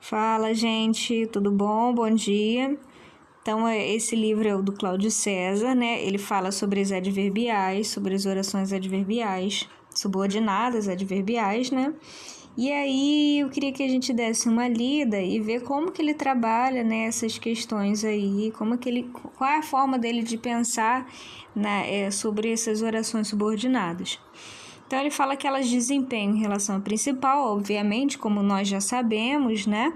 Fala, gente, tudo bom? Bom dia. Então, esse livro é o do Cláudio César, né? Ele fala sobre as adverbiais, sobre as orações adverbiais, subordinadas adverbiais, né? E aí, eu queria que a gente desse uma lida e ver como que ele trabalha, né, essas questões aí, qual é a forma dele de pensar, né, sobre essas orações subordinadas. Então, ele fala que elas desempenham em relação ao principal, obviamente, como nós já sabemos, né?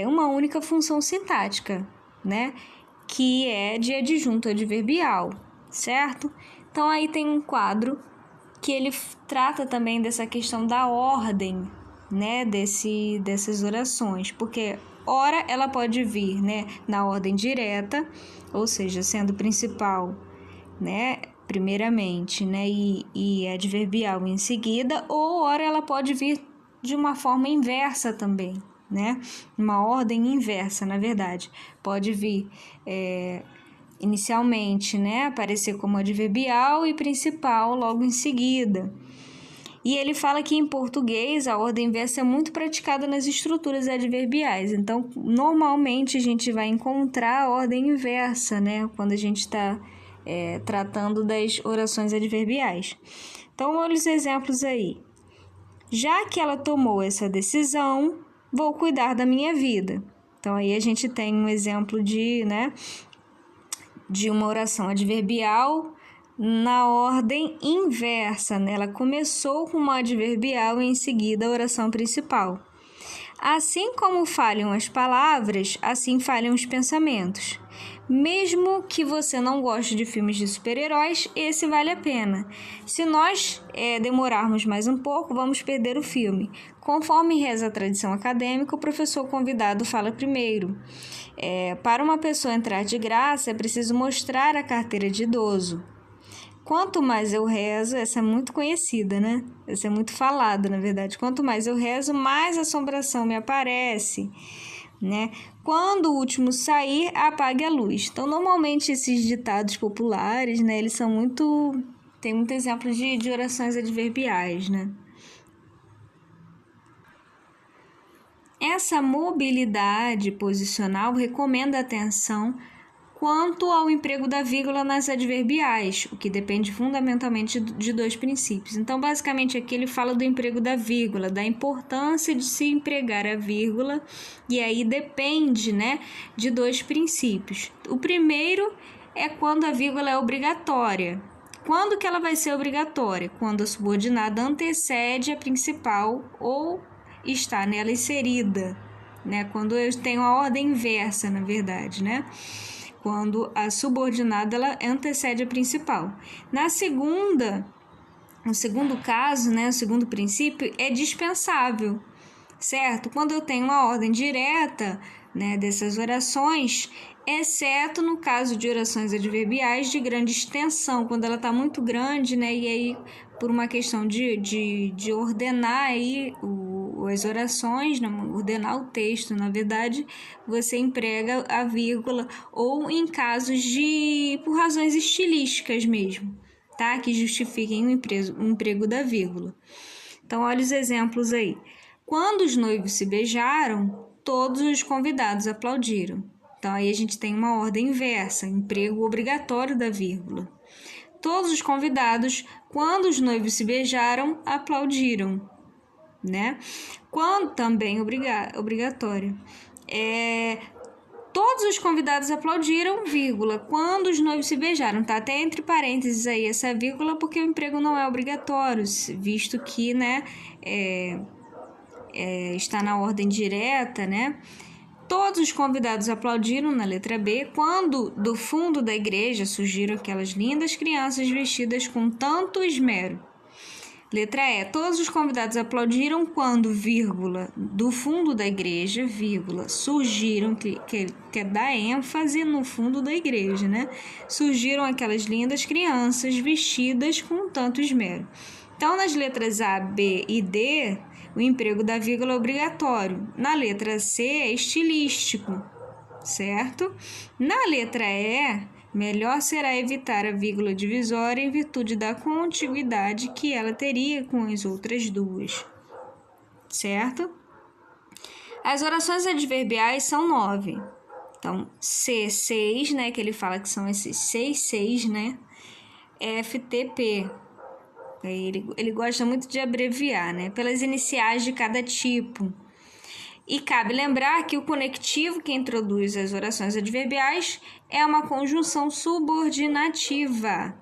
Uma única função sintática, né? Que é de adjunto adverbial, certo? Então, aí tem um quadro que ele trata também dessa questão da ordem, né? Dessas orações, porque ora ela pode vir, né? Na ordem direta, ou seja, sendo principal, né, primeiramente, né, e adverbial em seguida, ou ora ela pode vir de uma forma inversa também, né, uma ordem inversa, na verdade, pode vir inicialmente, né, aparecer como adverbial e principal logo em seguida. E ele fala que em português a ordem inversa é muito praticada nas estruturas adverbiais. Então, normalmente a gente vai encontrar a ordem inversa, né? Quando a gente está tratando das orações adverbiais. Então, olha os exemplos aí. Já que ela tomou essa decisão, vou cuidar da minha vida. Então, aí a gente tem um exemplo de uma oração adverbial na ordem inversa, né? Ela começou com uma adverbial e em seguida a oração principal. Assim como falham as palavras, assim falham os pensamentos. Mesmo que você não goste de filmes de super-heróis, esse vale a pena. Se nós demorarmos mais um pouco, vamos perder o filme. Conforme reza a tradição acadêmica, o professor convidado fala primeiro. Para uma pessoa entrar de graça, é preciso mostrar a carteira de idoso. Quanto mais eu rezo, essa é muito conhecida, né? Essa é muito falada, na verdade. Quanto mais eu rezo, mais assombração me aparece, né? Quando o último sair, apague a luz. Então, normalmente, esses ditados populares, né? Eles são muito... Tem muito exemplo de orações adverbiais, né? Essa mobilidade posicional recomenda atenção quanto ao emprego da vírgula nas adverbiais, o que depende fundamentalmente de dois princípios. Então, basicamente, aqui ele fala do emprego da vírgula, da importância de se empregar a vírgula, e aí depende, né, de dois princípios. O primeiro é quando a vírgula é obrigatória. Quando que ela vai ser obrigatória? Quando a subordinada antecede a principal ou está nela inserida, né? Quando eu tenho a ordem inversa, na verdade, né? Quando a subordinada ela antecede a principal. No segundo caso, né, o segundo princípio é dispensável, certo? Quando eu tenho uma ordem direta, né, dessas orações, exceto no caso de orações adverbiais de grande extensão, quando ela está muito grande, né, e aí por uma questão de ordenar aí as orações, ordenar o texto, na verdade, você emprega a vírgula, ou em casos por razões estilísticas mesmo, tá? Que justifiquem o emprego da vírgula. Então, olha os exemplos aí. Quando os noivos se beijaram, todos os convidados aplaudiram. Então, aí a gente tem uma ordem inversa, emprego obrigatório da vírgula. Todos os convidados, quando os noivos se beijaram, aplaudiram, né? Quando também obrigatório. Todos os convidados aplaudiram, vírgula, quando os noivos se beijaram. Tá até entre parênteses aí essa vírgula, porque o emprego não é obrigatório, visto que, né, está na ordem direta, né? Todos os convidados aplaudiram na letra B quando do fundo da igreja surgiram aquelas lindas crianças vestidas com tanto esmero. Letra E. Todos os convidados aplaudiram quando, vírgula, do fundo da igreja, vírgula, surgiram, que é dar ênfase no fundo da igreja, né? Surgiram aquelas lindas crianças vestidas com tanto esmero. Então, nas letras A, B e D, o emprego da vírgula é obrigatório. Na letra C, é estilístico, certo? Na letra E, melhor será evitar a vírgula divisória em virtude da contiguidade que ela teria com as outras duas, certo? As orações adverbiais são 9. Então, C6, né, que ele fala que são esses 6, né? FTP. Ele gosta muito de abreviar, né? Pelas iniciais de cada tipo. E cabe lembrar que o conectivo que introduz as orações adverbiais é uma conjunção subordinativa,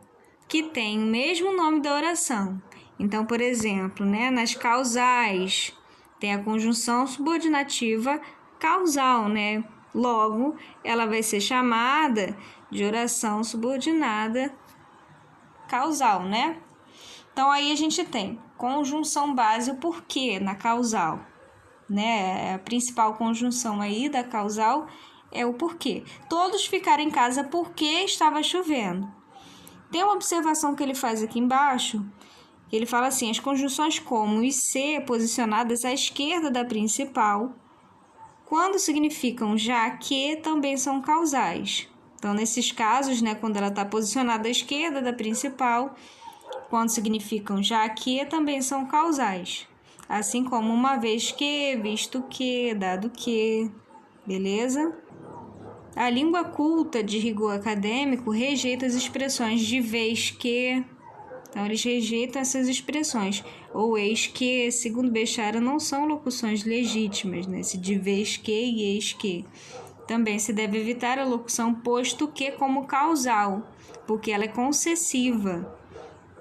que tem o mesmo nome da oração. Então, por exemplo, né, nas causais, tem a conjunção subordinativa causal, né? Logo, ela vai ser chamada de oração subordinada causal, né? Então, aí a gente tem conjunção base, o porquê na causal, né? A principal conjunção aí da causal é o porquê. Todos ficaram em casa porque estava chovendo. Tem uma observação que ele faz aqui embaixo, que ele fala assim: as conjunções como e se posicionadas à esquerda da principal, quando significam já que, também são causais. Então, nesses casos, né, quando ela está posicionada à esquerda da principal, quando significam já que, também são causais. Assim como uma vez que, visto que, dado que, beleza? A língua culta de rigor acadêmico rejeita as expressões de vez que. Então, eles rejeitam essas expressões. Ou eis que, segundo Bechara, não são locuções legítimas, né? Esse de vez que e eis que. Também se deve evitar a locução posto que como causal, porque ela é concessiva.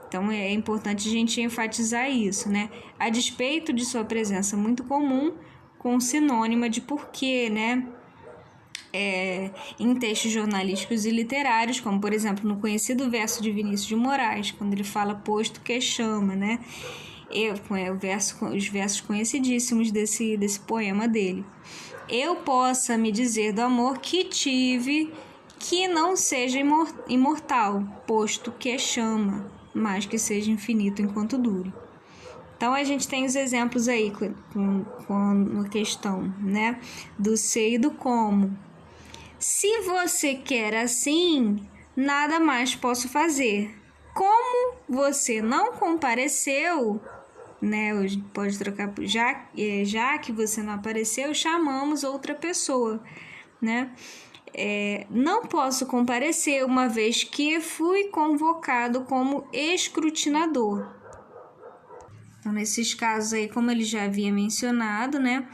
Então, é importante a gente enfatizar isso, né? A despeito de sua presença muito comum com sinônima de porquê, né? Em textos jornalísticos e literários, como, por exemplo, no conhecido verso de Vinícius de Moraes, quando ele fala posto que chama, né? Os versos conhecidíssimos desse poema dele. Eu possa me dizer do amor que tive, que não seja imortal, posto que chama, mas que seja infinito enquanto dure. Então, a gente tem os exemplos aí com a questão, né, do ser e do como. Se você quer assim, nada mais posso fazer. Como você não compareceu, né, pode trocar por já que você não apareceu, chamamos outra pessoa, né? Não posso comparecer uma vez que fui convocado como escrutinador. Então, nesses casos aí, como ele já havia mencionado, né,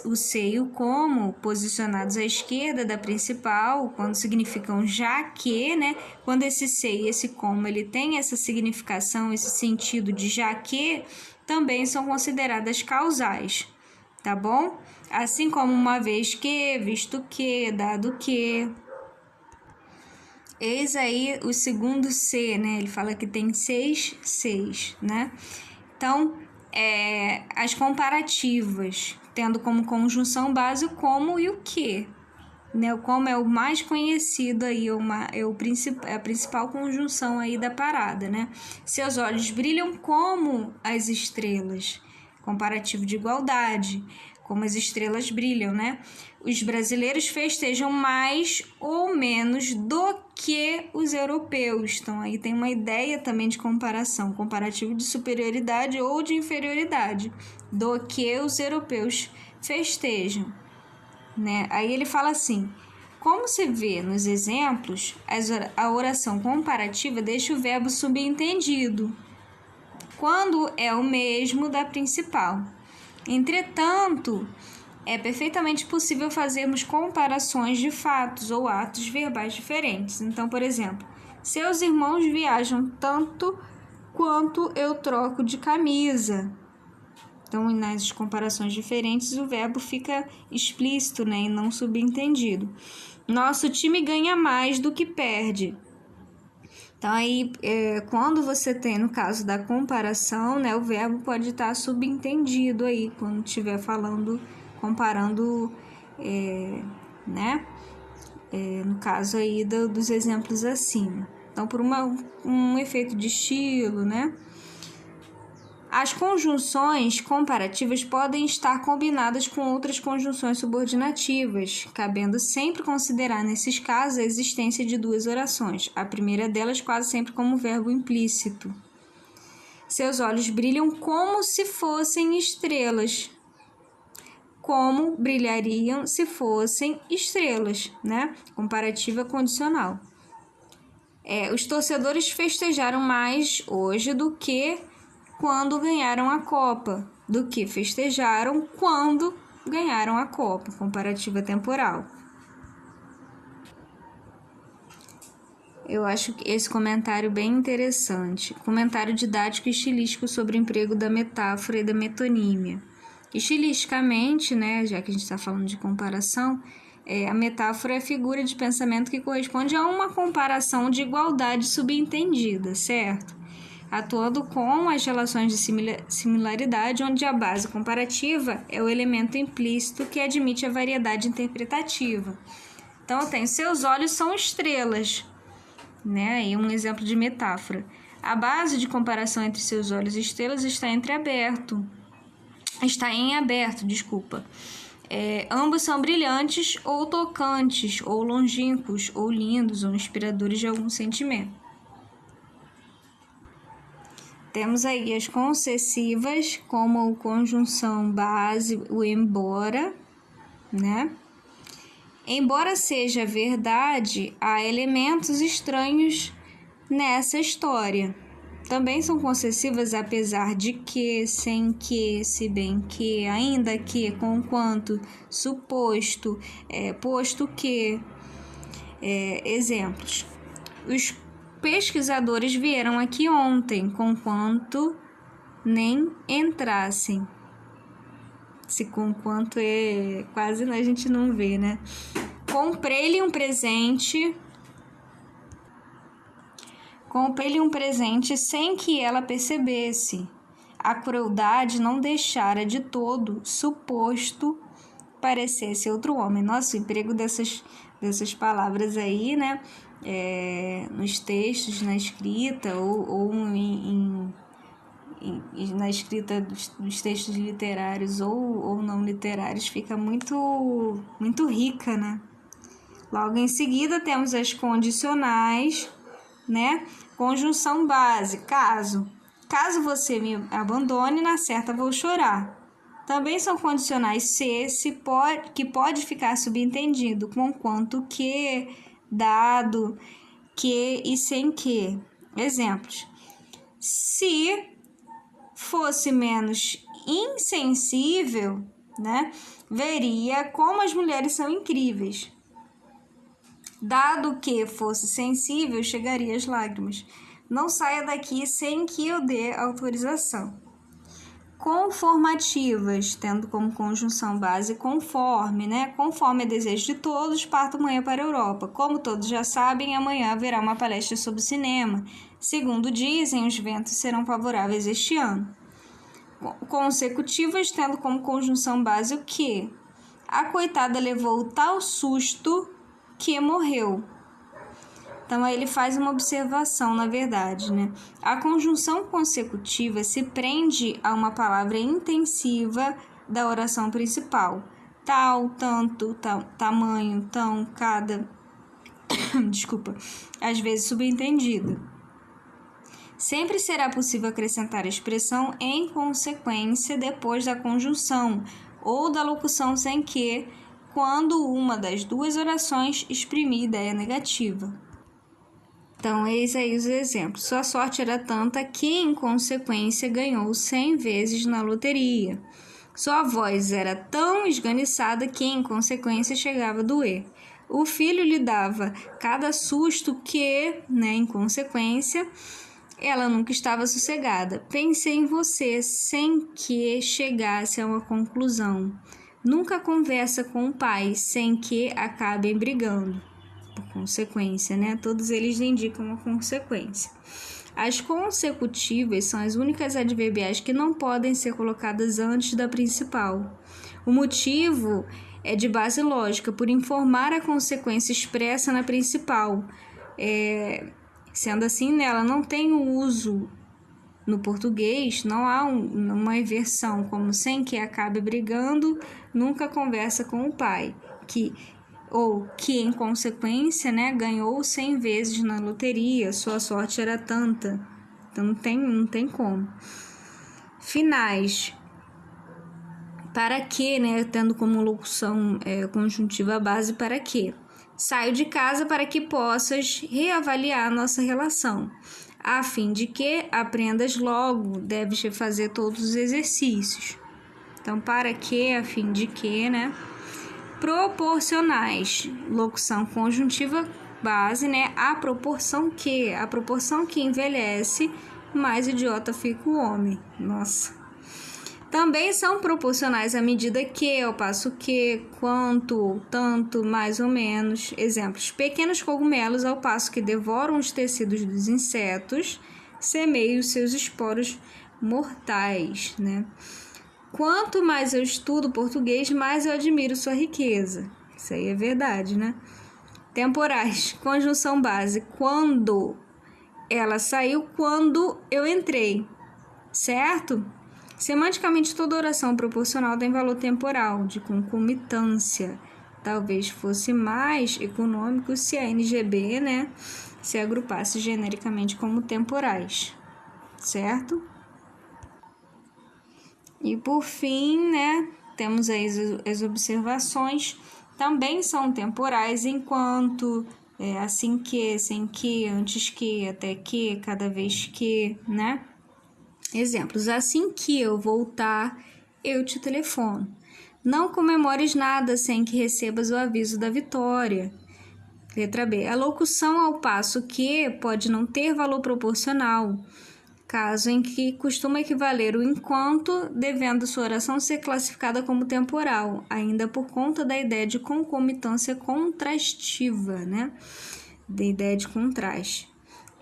o se e o como posicionados à esquerda da principal, quando significam já que, né, quando esse se e esse como ele tem essa significação, esse sentido de já que, também são consideradas causais, tá bom? Assim como uma vez que, visto que, dado que. Eis aí o segundo se, né? Ele fala que tem 6, né? Então, as comparativas, tendo como conjunção base o como e o que, né? O como é o mais conhecido aí, é a principal conjunção aí da parada, né? Seus olhos brilham como as estrelas, comparativo de igualdade, como as estrelas brilham, né? Os brasileiros festejam mais ou menos do que os europeus. Então, aí tem uma ideia também de comparação, comparativo de superioridade ou de inferioridade, do que os europeus festejam, né? Aí ele fala assim: como se vê nos exemplos, a oração comparativa deixa o verbo subentendido, quando é o mesmo da principal. Entretanto, é perfeitamente possível fazermos comparações de fatos ou atos verbais diferentes. Então, por exemplo, seus irmãos viajam tanto quanto eu troco de camisa. Então, nas comparações diferentes, o verbo fica explícito, né, e não subentendido. Nosso time ganha mais do que perde. Então, aí, quando você tem, no caso da comparação, né, o verbo pode estar subentendido aí, quando estiver falando, comparando, né, no caso aí dos exemplos acima. Então, por um efeito de estilo, né, as conjunções comparativas podem estar combinadas com outras conjunções subordinativas, cabendo sempre considerar, nesses casos, a existência de duas orações, a primeira delas quase sempre como verbo implícito. Seus olhos brilham como se fossem estrelas. como brilhariam se fossem estrelas, né? Comparativa condicional. Os torcedores festejaram mais hoje do que quando ganharam a Copa, do que festejaram quando ganharam a Copa, comparativa temporal. Eu acho esse comentário bem interessante. Comentário didático e estilístico sobre o emprego da metáfora e da metonímia. Estilisticamente, né, já que a gente está falando de comparação, a metáfora é a figura de pensamento que corresponde a uma comparação de igualdade subentendida, certo? Atuando com as relações de similaridade, onde a base comparativa é o elemento implícito que admite a variedade interpretativa. Então, eu tenho, seus olhos são estrelas, né? E um exemplo de metáfora. A base de comparação entre seus olhos e estrelas está em aberto. Ambos são brilhantes ou tocantes, ou longínquos, ou lindos, ou inspiradores de algum sentimento. Temos aí as concessivas, como a conjunção base, o embora, né? Embora seja verdade, há elementos estranhos nessa história. Também são concessivas apesar de que, sem que, se bem que, ainda que, conquanto, suposto, posto que. Exemplos. Os pesquisadores vieram aqui ontem, conquanto nem entrassem. Se conquanto quase a gente não vê, né? Comprei-lhe um presente sem que ela percebesse. A crueldade não deixara de todo suposto parecesse outro homem. Nossa, o emprego dessas palavras aí, né? Nos textos, na escrita ou na escrita dos textos literários ou não literários, fica muito, muito rica, né? Logo em seguida temos as condicionais, né? Conjunção base, caso você me abandone, na certa vou chorar. Também são condicionais que pode ficar subentendido, conquanto que, dado que e sem que. Exemplos. Se fosse menos insensível, né, veria como as mulheres são incríveis. Dado que fosse sensível, chegaria às lágrimas. Não saia daqui sem que eu dê autorização. Conformativas, tendo como conjunção base conforme, né? Conforme é desejo de todos, parto amanhã para a Europa. Como todos já sabem, amanhã haverá uma palestra sobre cinema. Segundo dizem, os ventos serão favoráveis este ano. Consecutivas, tendo como conjunção base o que? A coitada levou tal susto que morreu. Então, aí ele faz uma observação, na verdade, né? A conjunção consecutiva se prende a uma palavra intensiva da oração principal. Tal, tanto, tamanho, tão, cada... Desculpa. Às vezes subentendido. Sempre será possível acrescentar a expressão em consequência depois da conjunção ou da locução sem que, quando uma das duas orações exprimir ideia negativa. Então, eis aí os exemplos. Sua sorte era tanta que, em consequência, ganhou 100 vezes na loteria. Sua voz era tão esganiçada que, em consequência, chegava a doer. O filho lhe dava cada susto que, né, em consequência, ela nunca estava sossegada. Pensei em você sem que chegasse a uma conclusão. Nunca conversa com o pai sem que acabem brigando. Por consequência, né? Todos eles indicam uma consequência. As consecutivas são as únicas adverbiais que não podem ser colocadas antes da principal. O motivo é de base lógica, por informar a consequência expressa na principal. Sendo assim, nela não tem o uso no português, não há uma inversão, como sem que acabe brigando, nunca conversa com o pai, que em consequência, né, ganhou 100 vezes na loteria, sua sorte era tanta. Então não tem como. Finais. Para que, né? Tendo como locução conjuntiva base, para que? Saio de casa para que possas reavaliar a nossa relação, a fim de que aprendas logo, deves fazer todos os exercícios. Então, para que, a fim de que, né? Proporcionais, locução conjuntiva base, né? A proporção que envelhece, mais idiota fica o homem. Nossa. Também são proporcionais à medida que, ao passo que, quanto, tanto, mais ou menos. Exemplos: pequenos cogumelos, ao passo que devoram os tecidos dos insetos, semeiam seus esporos mortais, né? Quanto mais eu estudo português, mais eu admiro sua riqueza. Isso aí é verdade, né? Temporais, conjunção base, quando ela saiu, quando eu entrei, certo? Semanticamente, toda oração proporcional tem valor temporal, de concomitância. Talvez fosse mais econômico se a NGB, né, se agrupasse genericamente como temporais, certo? E por fim, né, temos aí as observações, também são temporais, enquanto assim que, sem que, antes que, até que, cada vez que, né? Exemplos: assim que eu voltar, eu te telefono. Não comemores nada sem que recebas o aviso da vitória. Letra B. A locução ao passo que pode não ter valor proporcional, caso em que costuma equivaler o enquanto, devendo sua oração ser classificada como temporal, ainda por conta da ideia de concomitância contrastiva, né? Da ideia de contraste.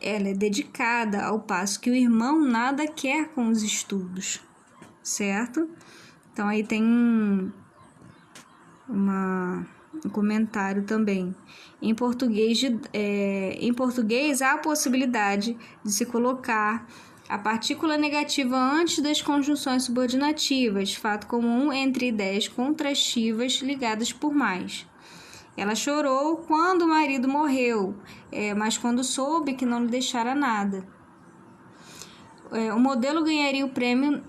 Ela é dedicada, ao passo que o irmão nada quer com os estudos, certo? Então, aí tem um comentário também. Em português, há a possibilidade de se colocar a partícula negativa antes das conjunções subordinativas, fato comum entre ideias contrastivas ligadas por mais. Ela chorou quando o marido morreu, mas quando soube que não lhe deixara nada. O modelo ganharia o prêmio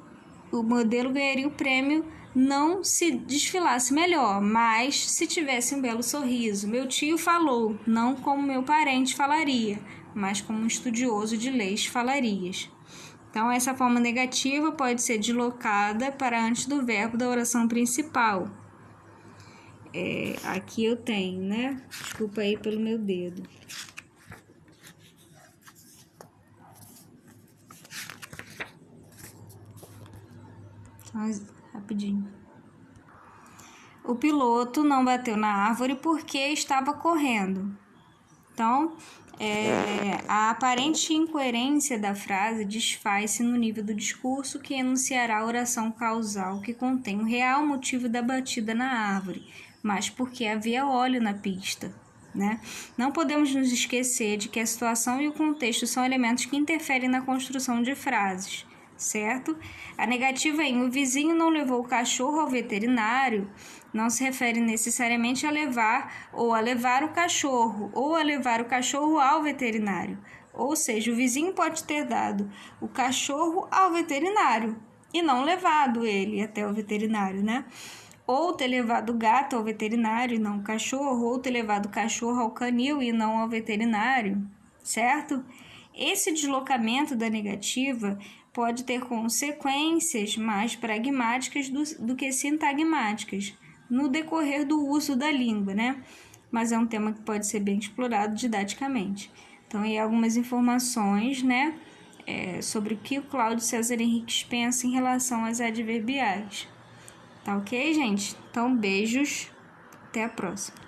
não se desfilasse melhor, mas se tivesse um belo sorriso. Meu tio falou, não como meu parente falaria, mas como um estudioso de leis falarias. Então, essa forma negativa pode ser deslocada para antes do verbo da oração principal. Aqui eu tenho, né? Desculpa aí pelo meu dedo. Rapidinho. O piloto não bateu na árvore porque estava correndo. Então, a aparente incoerência da frase desfaz-se no nível do discurso que enunciará a oração causal que contém o real motivo da batida na árvore, mas porque havia óleo na pista, né? Não podemos nos esquecer de que a situação e o contexto são elementos que interferem na construção de frases, certo? A negativa em o vizinho não levou o cachorro ao veterinário não se refere necessariamente a levar o cachorro, ou a levar o cachorro ao veterinário. Ou seja, o vizinho pode ter dado o cachorro ao veterinário e não levado ele até o veterinário, né? Ou ter levado o gato ao veterinário e não o cachorro, ou ter levado o cachorro ao canil e não ao veterinário, certo? Esse deslocamento da negativa pode ter consequências mais pragmáticas do que sintagmáticas no decorrer do uso da língua, né? Mas é um tema que pode ser bem explorado didaticamente. Então, aí algumas informações, né, sobre o que o Cláudio César Henriques pensa em relação às adverbiais. Tá ok, gente? Então, beijos. Até a próxima.